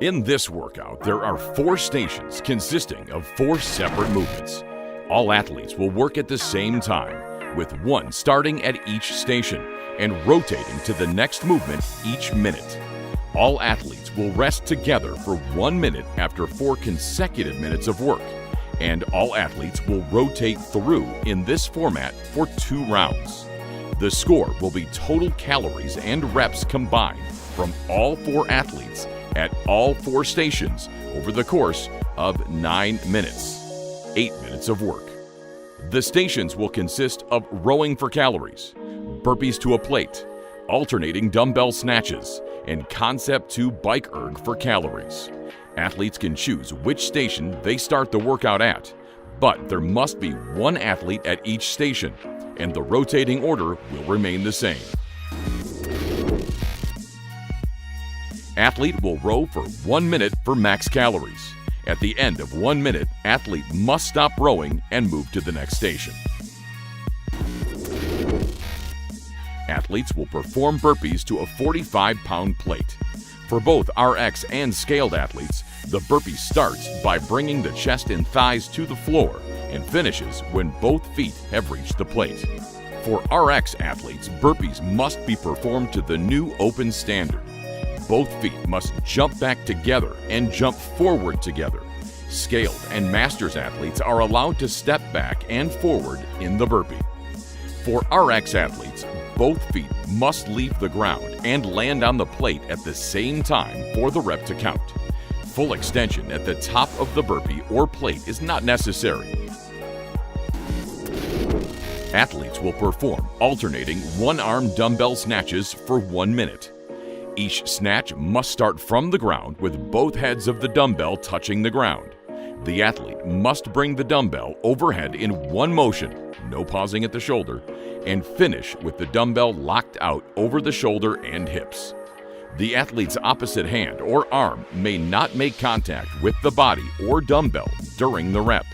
In this workout, there are 4 stations consisting of 4 separate movements. All athletes will work at the same time, with one starting at each station and rotating to the next movement each minute. All athletes will rest together for 1 minute after 4 consecutive minutes of work, and all athletes will rotate through in this format for 2 rounds. The score will be total calories and reps combined from all 4 athletes at all 4 stations over the course of 9 minutes, 8 minutes of work. The stations will consist of rowing for calories, burpees to a plate, alternating dumbbell snatches, and concept 2 bike erg for calories. Athletes can choose which station they start the workout at, but there must be 1 athlete at each station, and the rotating order will remain the same. Athlete will row for 1 minute for max calories. At the end of 1 minute, athlete must stop rowing and move to the next station. Athletes will perform burpees to a 45-pound plate. For both RX and scaled athletes, the burpee starts by bringing the chest and thighs to the floor and finishes when both feet have reached the plate. For RX athletes, burpees must be performed to the new open standard. Both feet must jump back together and jump forward together. Scaled and masters athletes are allowed to step back and forward in the burpee. For RX athletes, both feet must leave the ground and land on the plate at the same time for the rep to count. Full extension at the top of the burpee or plate is not necessary. Athletes will perform alternating one-arm dumbbell snatches for 1 minute. Each snatch must start from the ground with both heads of the dumbbell touching the ground. The athlete must bring the dumbbell overhead in one motion, no pausing at the shoulder, and finish with the dumbbell locked out over the shoulder and hips. The athlete's opposite hand or arm may not make contact with the body or dumbbell during the rep.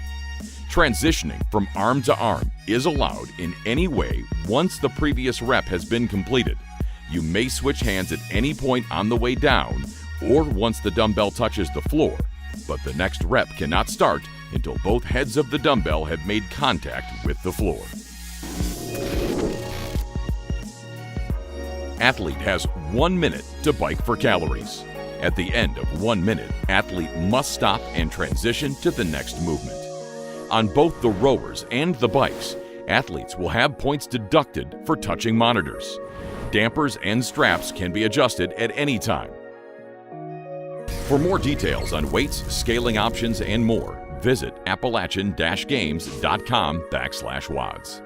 Transitioning from arm to arm is allowed in any way once the previous rep has been completed. You may switch hands at any point on the way down or once the dumbbell touches the floor, but the next rep cannot start until both heads of the dumbbell have made contact with the floor. Athlete has 1 minute to bike for calories. At the end of 1 minute, athlete must stop and transition to the next movement. On both the rowers and the bikes, athletes will have points deducted for touching monitors. Dampers and straps can be adjusted at any time. For more details on weights, scaling options, and more, visit Appalachian-Games.com/WODs.